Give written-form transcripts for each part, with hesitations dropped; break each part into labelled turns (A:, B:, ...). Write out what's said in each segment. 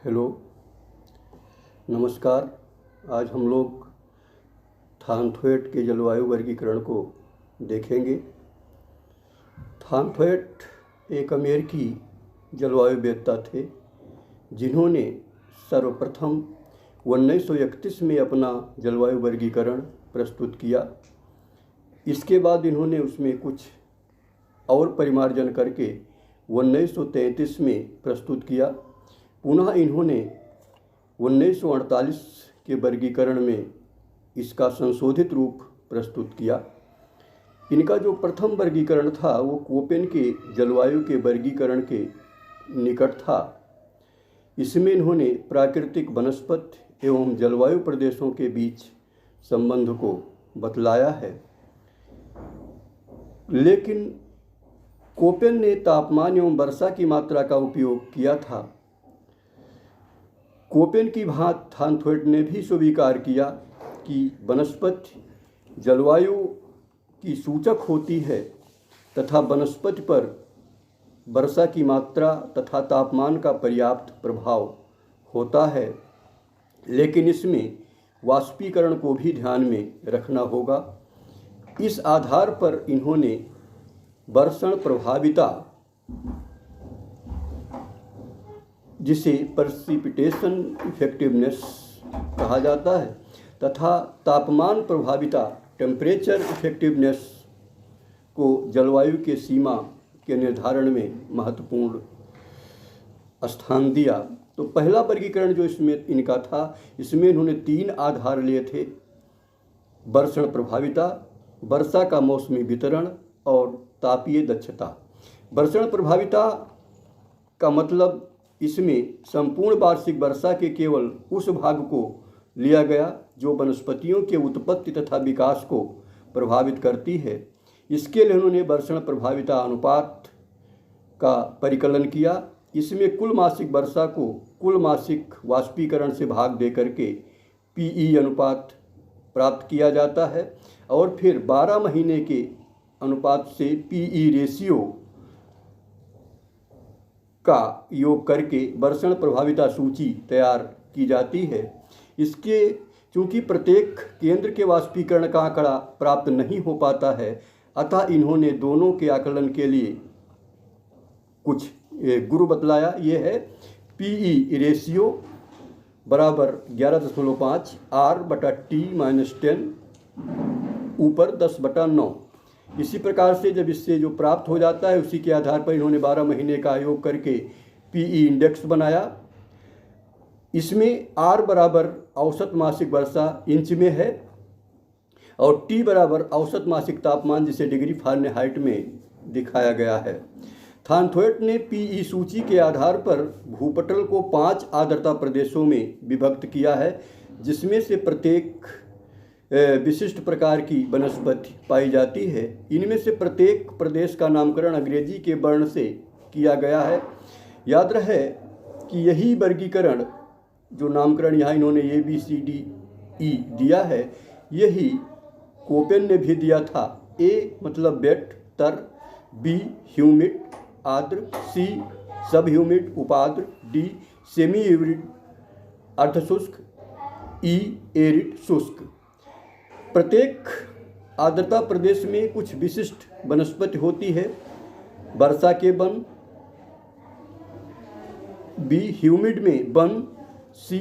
A: Hello, नमस्कार। आज हम लोग थानथ्वेट के जलवायु वर्गीकरण को देखेंगे। थानथ्वेट एक अमेरिकी जलवायुवेत्ता थे जिन्होंने सर्वप्रथम 1931 में अपना जलवायु वर्गीकरण प्रस्तुत किया। इसके बाद इन्होंने उसमें कुछ और परिमार्जन करके 1933 में प्रस्तुत किया। पुनः इन्होंने 1948 के वर्गीकरण में इसका संशोधित रूप प्रस्तुत किया। इनका जो प्रथम वर्गीकरण था वो कोपेन के जलवायु के वर्गीकरण के निकट था। इसमें इन्होंने प्राकृतिक वनस्पति एवं जलवायु प्रदेशों के बीच संबंध को बतलाया है। लेकिन कोपेन ने तापमान एवं वर्षा की मात्रा का उपयोग किया था। कोपेन की भांति थानथ्वेट ने भी स्वीकार किया कि वनस्पति जलवायु की सूचक होती है तथा वनस्पति पर वर्षा की मात्रा तथा तापमान का पर्याप्त प्रभाव होता है, लेकिन इसमें वाष्पीकरण को भी ध्यान में रखना होगा। इस आधार पर इन्होंने वर्षण प्रभाविता, जिसे प्रेसिपिटेशन इफेक्टिवनेस कहा जाता है, तथा तापमान प्रभाविता टेम्परेचर इफेक्टिवनेस को जलवायु के सीमा के निर्धारण में महत्वपूर्ण स्थान दिया। तो पहला वर्गीकरण जो इसमें इनका था, इसमें इन्होंने 3 आधार लिए थे: वर्षण प्रभाविता, वर्षा का मौसमी वितरण और तापीय दक्षता। वर्षण प्रभाविता का मतलब इसमें संपूर्ण वार्षिक वर्षा के केवल उस भाग को लिया गया जो वनस्पतियों के उत्पत्ति तथा विकास को प्रभावित करती है। इसके लिए उन्होंने वर्षण प्रभाविता अनुपात का परिकलन किया। इसमें कुल मासिक वर्षा को कुल मासिक वाष्पीकरण से भाग दे करके पीई अनुपात प्राप्त किया जाता है और फिर 12 महीने के अनुपात से पीई रेशियो का योग करके वर्षण प्रभाविता सूची तैयार की जाती है। इसके चूँकि प्रत्येक केंद्र के वाष्पीकरण का आंकड़ा प्राप्त नहीं हो पाता है, अतः इन्होंने दोनों के आकलन के लिए कुछ गुरु बतलाया। ये है पीई रेशियो बराबर 11.5 R/T-10 ऊपर 10/9। इसी प्रकार से जब इससे जो प्राप्त हो जाता है उसी के आधार पर इन्होंने 12 महीने का योग करके पीई इंडेक्स बनाया। इसमें R बराबर औसत मासिक वर्षा इंच में है और T बराबर औसत मासिक तापमान, जिसे डिग्री फ़ारेनहाइट में दिखाया गया है। थानथ्वेट ने पीई सूची के आधार पर भूपटल को 5 आर्द्रता प्रदेशों में विभक्त किया है, जिसमें से प्रत्येक विशिष्ट प्रकार की वनस्पति पाई जाती है। इनमें से प्रत्येक प्रदेश का नामकरण अंग्रेजी के वर्ण से किया गया है। याद रहे कि यही वर्गीकरण जो नामकरण यहाँ इन्होंने ABCDE दिया है, यही कोपेन ने भी दिया था। A मतलब वेट तर, B ह्यूमिड आर्द्र, C सब ह्यूमिड उपाद्र, D सेमी एरिड अर्धशुष्क, E एरिड शुष्क। प्रत्येक आर्द्रता प्रदेश में कुछ विशिष्ट वनस्पति होती है। वर्षा के वन, B ह्यूमिड में वन, C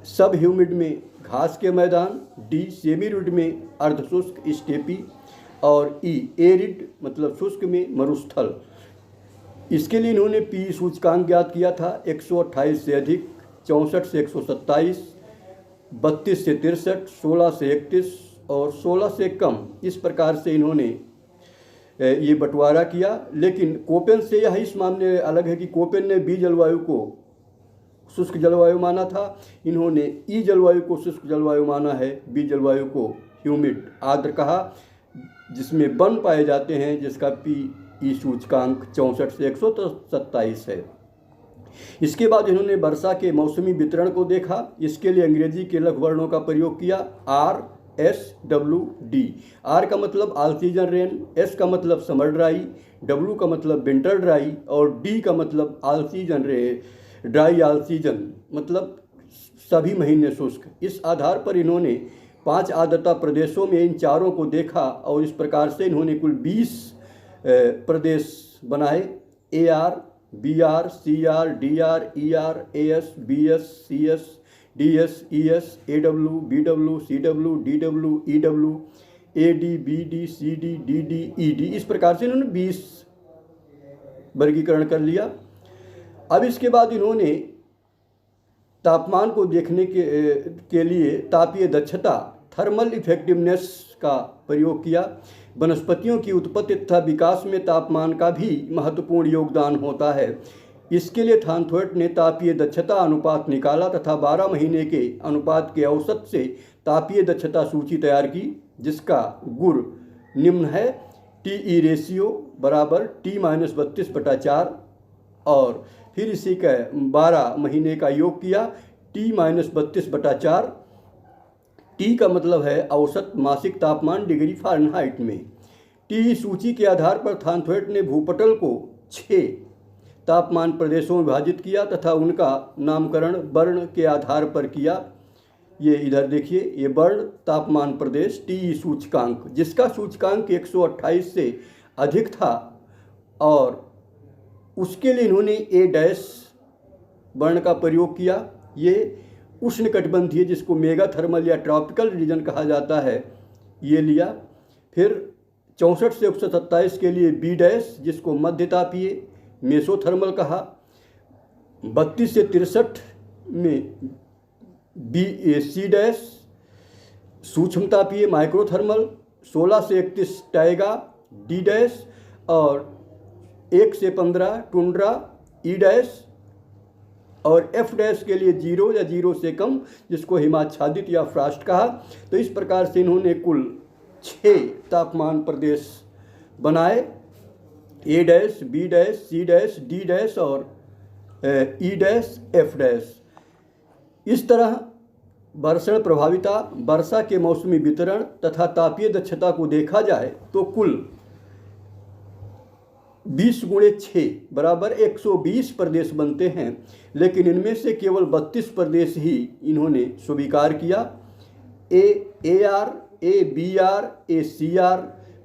A: सब ह्यूमिड में घास के मैदान, D सेमी एरिड में अर्धशुष्क स्टेपी और E एरिड मतलब शुष्क में मरुस्थल। इसके लिए इन्होंने पी सूचकांक ज्ञात किया था: 128 से अधिक, 64 से 127, 32 से 63, 16 से 31 और 16 से कम। इस प्रकार से इन्होंने ये बंटवारा किया। लेकिन कोपेन से यह इस मामले अलग है कि कोपेन ने बी जलवायु को शुष्क जलवायु माना था, इन्होंने ई जलवायु को शुष्क जलवायु माना है, बी जलवायु को ह्यूमिड आर्द्र कहा, जिसमें वन पाए जाते हैं, जिसका पीई सूचकांक 64 से 127 है। इसके बाद इन्होंने वर्षा के मौसमी वितरण को देखा। इसके लिए अंग्रेजी के लघु वर्णों का प्रयोग किया: RSWD। R का मतलब ऑल सीजन रेन, S का मतलब समर ड्राई, W का मतलब विंटर ड्राई और D का मतलब all season dry all season मतलब सभी महीने शुष्क। इस आधार पर इन्होंने 5 आर्द्रता प्रदेशों में इन चारों को देखा और इस प्रकार से इन्होंने कुल 20 प्रदेश बनाए। AR, BR, CR, DR, ER, AS, BS, CS, DS, ES, AW, BW, CW, DW, EW, AD, BD, CD, DD, ED, इस प्रकार से इन्होंने 20 वर्गीकरण कर लिया। अब इसके बाद इन्होंने तापमान को देखने के लिए तापीय दक्षता थर्मल इफेक्टिवनेस का प्रयोग किया। वनस्पतियों की उत्पत्ति तथा विकास में तापमान का भी महत्वपूर्ण योगदान होता है। इसके लिए थानथोट ने तापीय दक्षता अनुपात निकाला तथा 12 महीने के अनुपात के औसत से तापीय दक्षता सूची तैयार की, जिसका गुण निम्न है। TE रेशियो बराबर T-32/4 और फिर इसी का 12 महीने का योग किया T-32/4। T का मतलब है औसत मासिक तापमान डिग्री फ़ारेनहाइट में। TE सूची के आधार पर थानथोट ने भूपटल को 6 तापमान प्रदेशों में विभाजित किया तथा उनका नामकरण वर्ण के आधार पर किया। ये इधर देखिए, ये वर्ण तापमान प्रदेश TE सूचकांक, जिसका सूचकांक 128 से अधिक था और उसके लिए इन्होंने A- वर्ण का प्रयोग किया। ये उष्णकटिबंधीय, जिसको मेगा थर्मल या ट्रॉपिकल रीजन कहा जाता है, ये लिया। फिर 64 से 127 के लिए B-, जिसको मध्यतापीय मेसोथर्मल कहा। 32 से 63 में C-, सूक्ष्मतापीय माइक्रोथर्मल। 16 से 31 टाइगा D- और 1 से 15 टुंड्रा E- और F- के लिए 0 या 0 से कम, जिसको हिमाच्छादित या फ्रास्ट कहा। तो इस प्रकार से इन्होंने कुल 6 तापमान प्रदेश बनाए, A-, B-, C-, D- और E-, F-। इस तरह वर्षण प्रभाविता, वर्षा के मौसमी वितरण तथा तापीय दक्षता को देखा जाए तो कुल 20 × 6 बराबर 120 प्रदेश बनते हैं, लेकिन इनमें से केवल 32 प्रदेश ही इन्होंने स्वीकार किया। AR, ABR, ACR,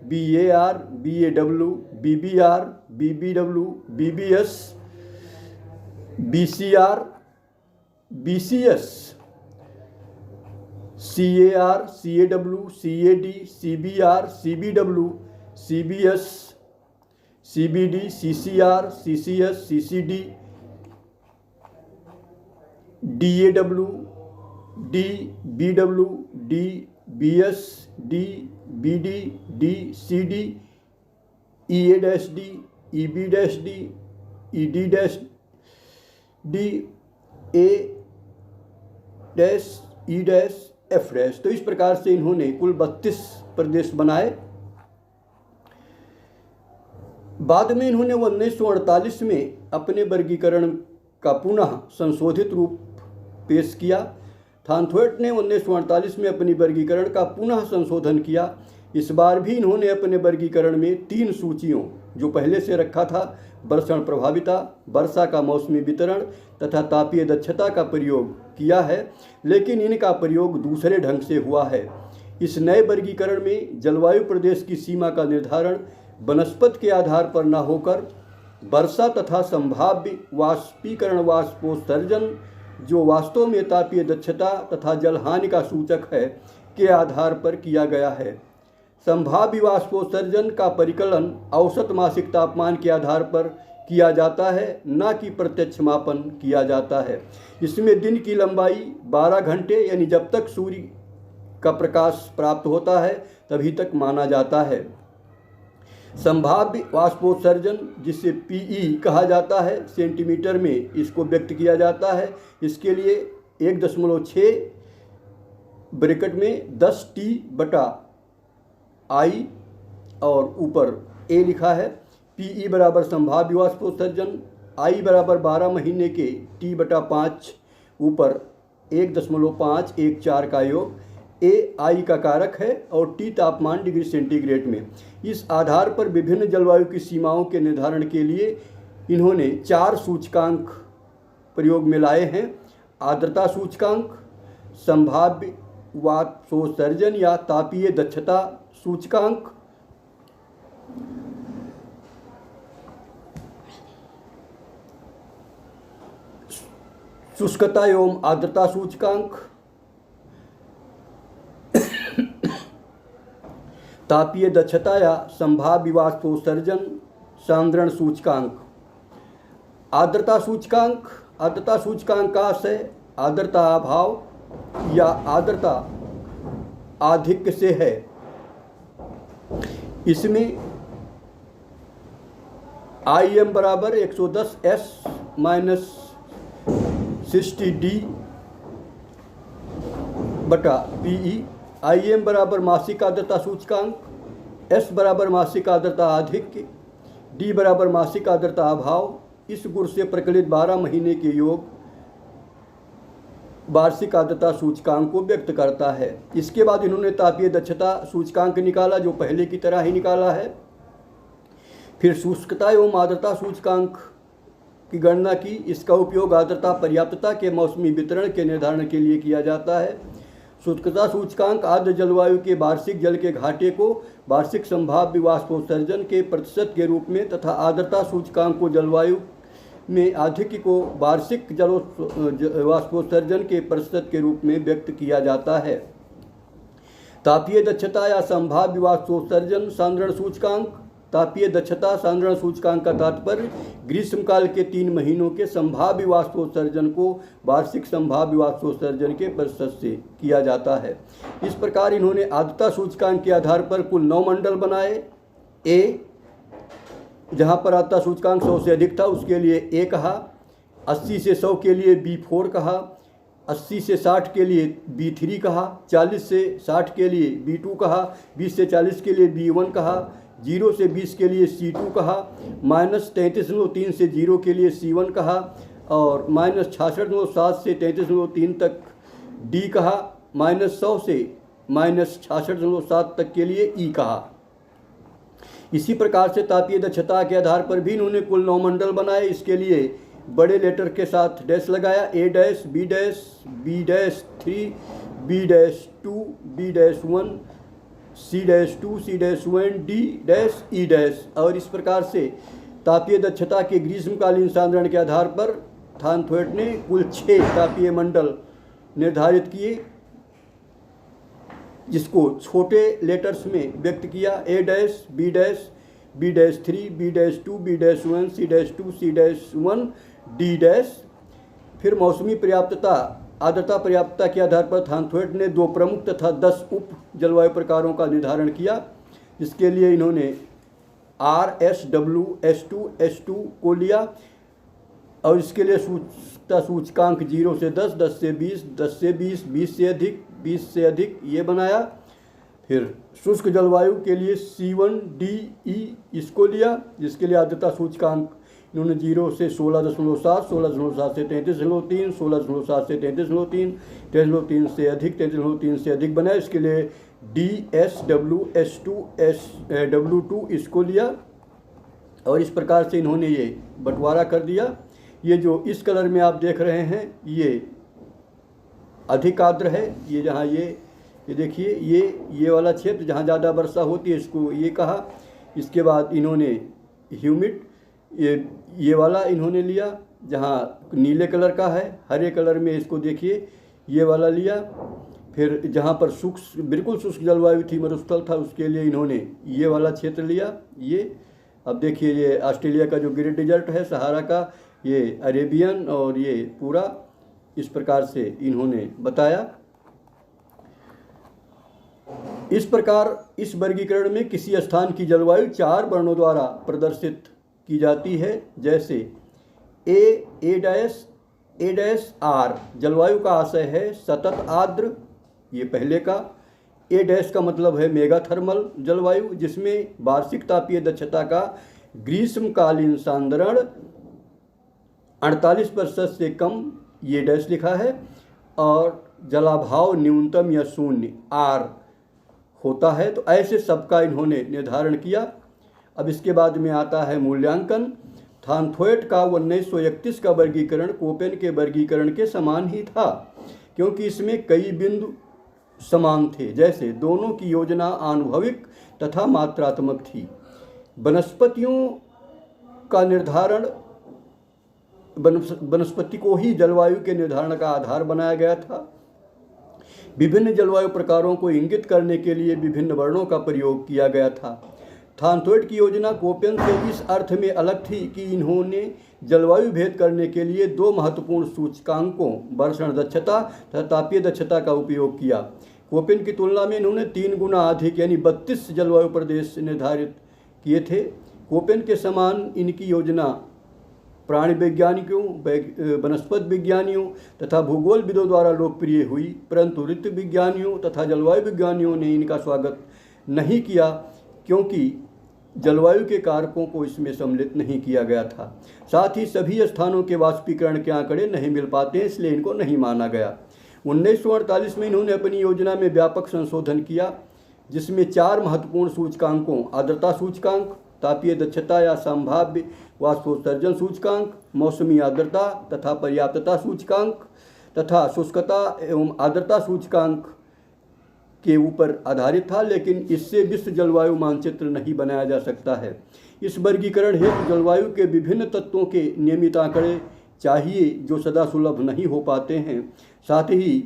A: BAR, BAW, BBR, BBW, BBS, BCR, BCS, CAR, CAW, CAD, CBR, CBW, CBS, CBD, CCR, CCS, CCD, DAW, D, BW, D, BS, D, BD, D, CD, EA-D, EB-D, ED-D, A-, E-, F-। तो इस प्रकार से इन्होंने कुल 32 प्रदेश बनाए। बाद में इन्होंने 1948 में अपने वर्गीकरण का पुनः संशोधित रूप पेश किया। थानथोट ने 1948 में अपनी वर्गीकरण का पुनः संशोधन किया। इस बार भी इन्होंने अपने वर्गीकरण में 3 सूचियों, जो पहले से रखा था, वर्षण प्रभाविता, वर्षा का मौसमी वितरण तथा तापीय दक्षता का प्रयोग किया है, लेकिन इनका प्रयोग दूसरे ढंग से हुआ है। इस नए वर्गीकरण में जलवायु प्रदेश की सीमा का निर्धारण वनस्पति के आधार पर न होकर वर्षा तथा संभाव्य वाष्पीकरण वाष्पोत्सर्जन, जो वास्तव में तापीय दक्षता तथा जलहानि का सूचक है, के आधार पर किया गया है। संभाव्य वाष्पोत्सर्जन का परिकलन औसत मासिक तापमान के आधार पर किया जाता है, न कि प्रत्यक्ष मापन किया जाता है। इसमें दिन की लंबाई 12 घंटे यानी जब तक सूर्य का प्रकाश प्राप्त होता है तभी तक माना जाता है। संभाव्य वाष्पोत्सर्जन, जिसे PE कहा जाता है, सेंटीमीटर में इसको व्यक्त किया जाता है। इसके लिए 1.6 ब्रैकेट में 10T/I और ऊपर A लिखा है। PE बराबर संभाव्य वाष्पोत्सर्जन, I बराबर 12 महीने के T/5 ऊपर 1.514 का योग। A I का कारक है और T तापमान डिग्री सेंटीग्रेड में। इस आधार पर विभिन्न जलवायु की सीमाओं के निर्धारण के लिए इन्होंने 4 सूचकांक प्रयोग में लाए हैं आर्द्रता सूचकांक, संभाव्य वाष्पोत्सर्जन या तापीय दक्षता सूचकांक, शुष्कता एवं आर्द्रता सूचकांक, तापीय दक्षता या संभाव्य वाष्पोत्सर्जन सांद्रण सूचकांक। आर्द्रता सूचकांक, आर्द्रता सूचकांक का आशय आर्द्रता अभाव या आर्द्रता आधिक्य से है। इसमें IM बराबर 110S माइनस 60D बटा PE, IM बराबर मासिक आर्द्रता सूचकांक, S बराबर मासिक आर्द्रता आधिक्य, D बराबर मासिक आर्द्रता अभाव। इस गुण से प्रकलित 12 महीने के योग वार्षिक आर्द्रता सूचकांक को व्यक्त करता है। इसके बाद इन्होंने तापीय दक्षता सूचकांक निकाला, जो पहले की तरह ही निकाला है। फिर शुष्कता एवं आर्द्रता सूचकांक की गणना की। इसका उपयोग आर्द्रता पर्याप्तता के मौसमी वितरण के निर्धारण के लिए किया जाता है। शुष्कता सूचकांक आर्द्र जलवायु के वार्षिक जल के घाटे को वार्षिक संभाव्य वाष्पोत्सर्जन के प्रतिशत के रूप में तथा आर्द्रता सूचकांक को जलवायु में आधिक्य को वार्षिक वाष्पोत्सर्जन के प्रतिशत के रूप में व्यक्त किया जाता है। तापीय दक्षता या संभाव्य वाष्पोत्सर्जन सांद्रण सूचकांक। तापीय दक्षता सांद्रण सूचकांक का तात्पर्य ग्रीष्मकाल के 3 महीनों के संभाव्य वाष्पोत्सर्जन को वार्षिक संभाव्य वाष्पोत्सर्जन के प्रतिशत से किया जाता है। इस प्रकार इन्होंने आर्द्रता सूचकांक के आधार पर कुल 9 मंडल बनाए। ए, जहाँ पर आर्द्रता सूचकांक 100 से अधिक था उसके लिए ए कहा, 80 से 100 के लिए B4 कहा, 80 से 60 के लिए B3 कहा, 40 से 60 के लिए B2 कहा, 20 से 40 के लिए B1 कहा, 0 से 20 के लिए C2 कहा, -33.3 से 0 के लिए C1 कहा और -66.7 से 33.3 तक D कहा, -100 से -66.7 तक के लिए E कहा। इसी प्रकार से तापीय दक्षता के आधार पर भी इन्होंने कुल 9 मंडल बनाए। इसके लिए बड़े लेटर के साथ डैश लगाया, A dash, B dash, B dash 3, B dash 2, B dash 1, C dash 2, C dash 1, D dash, E dash. और इस प्रकार से तापीय दक्षता के ग्रीष्मकालीन सांद्रण के आधार पर थानथ्वेट ने कुल 6 तापीय मंडल निर्धारित किए, जिसको छोटे लेटर्स में व्यक्त किया। A dash, B dash, B dash 3, B dash 2, B dash 1, C dash 2, C dash 1, D dash. फिर मौसमी पर्याप्तता आर्द्रता पर्याप्तता के आधार पर थानथ्वेट ने 2 प्रमुख तथा 10 उप जलवायु प्रकारों का निर्धारण किया, जिसके लिए इन्होंने R, S, W, S2, S2 को लिया और इसके लिए शुष्कता सूचकांक 0 से 10, 10 से 20, 10 से 20, 20 से अधिक, 20 से अधिक ये बनाया। फिर शुष्क जलवायु के लिए C1, D, E इसको लिया, जिसके लिए आर्द्रता सूचकांक इन्होंने 0 से 16.7, 16.7 से 33.3, 16.7 से 33.3, 33.3 से अधिक, 33.3 से अधिक बनाया। इसके लिए D, S, W, S2, W2 इसको लिया और इस प्रकार से इन्होंने ये बंटवारा कर दिया। ये जो इस कलर में आप देख रहे हैं ये अधिक आर्द्र है। ये जहाँ ये देखिए ये वाला क्षेत्र जहाँ ज़्यादा वर्षा होती है इसको ये कहा। इसके बाद इन्होंने ह्यूमिड ये वाला इन्होंने लिया, जहाँ नीले कलर का है। हरे कलर में इसको देखिए ये वाला लिया। फिर जहाँ पर शुष्क बिल्कुल शुष्क जलवायु थी, मरुस्थल था, उसके लिए इन्होंने ये वाला क्षेत्र लिया। ये अब देखिए ये ऑस्ट्रेलिया का जो ग्रेट डिजर्ट है सहारा का, ये अरेबियन और ये पूरा इस प्रकार से इन्होंने बताया। इस प्रकार इस वर्गीकरण में किसी स्थान की जलवायु 4 वर्णों द्वारा प्रदर्शित की जाती है, जैसे A डैश R जलवायु का आशय है सतत आर्द्र, ये पहले का। A डैश का मतलब है मेगा थर्मल जलवायु, जिसमें वार्षिक तापीय दक्षता का ग्रीष्मकालीन सांद्रण 48% से कम, ये डैश लिखा है, और जलाभाव न्यूनतम या शून्य R होता है। तो ऐसे सबका इन्होंने निर्धारण किया। अब इसके बाद में आता है मूल्यांकन। थानथोएट का 1931 का वर्गीकरण कोपेन के वर्गीकरण के समान ही था, क्योंकि इसमें कई बिंदु समान थे, जैसे दोनों की योजना आनुभविक तथा मात्रात्मक थी। वनस्पतियों का निर्धारण वनस्पति को ही जलवायु के निर्धारण का आधार बनाया गया था। विभिन्न जलवायु प्रकारों को इंगित करने के लिए विभिन्न वर्णों का प्रयोग किया गया था। थानथोएट की योजना कोपेन से इस अर्थ में अलग थी कि इन्होंने जलवायु भेद करने के लिए दो महत्वपूर्ण सूचकांकों वर्षण दक्षता तथा तापीय दक्षता का उपयोग किया। कोपेन की तुलना में इन्होंने 3 गुना अधिक यानी 32 जलवायु प्रदेश निर्धारित किए थे। कोपेन के समान इनकी योजना प्राणी वैज्ञानिकों, वनस्पति विज्ञानियों तथा भूगोलविदों द्वारा लोकप्रिय हुई, परंतु ऋतु विज्ञानियों तथा जलवायु विज्ञानियों ने इनका स्वागत नहीं किया, क्योंकि जलवायु के कारकों को इसमें सम्मिलित नहीं किया गया था। साथ ही सभी स्थानों के वाष्पीकरण के आंकड़े नहीं मिल पाते हैं, इसलिए इनको नहीं माना गया। 1948 में इन्होंने अपनी योजना में व्यापक संशोधन किया, जिसमें 4 महत्वपूर्ण सूचकांकों आर्द्रता सूचकांक, तापीय दक्षता या संभाव्य वाष्पोत्सर्जन सूचकांक, मौसमी आर्द्रता तथा पर्याप्तता सूचकांक तथा शुष्कता एवं आर्द्रता सूचकांक के ऊपर आधारित था, लेकिन इससे विश्व जलवायु मानचित्र नहीं बनाया जा सकता है। इस वर्गीकरण हेतु जलवायु के विभिन्न तत्वों के नियमित आंकड़े चाहिए, जो सदा सुलभ नहीं हो पाते हैं। साथ ही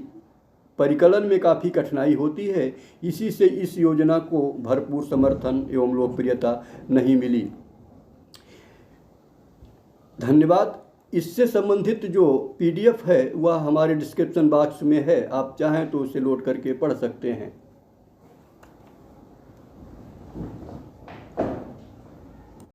A: परिकलन में काफ़ी कठिनाई होती है, इसी से इस योजना को भरपूर समर्थन एवं लोकप्रियता नहीं मिली। धन्यवाद। इससे संबंधित जो PDF है वह हमारे डिस्क्रिप्शन बॉक्स में है, आप चाहें तो उसे लोड करके पढ़ सकते हैं।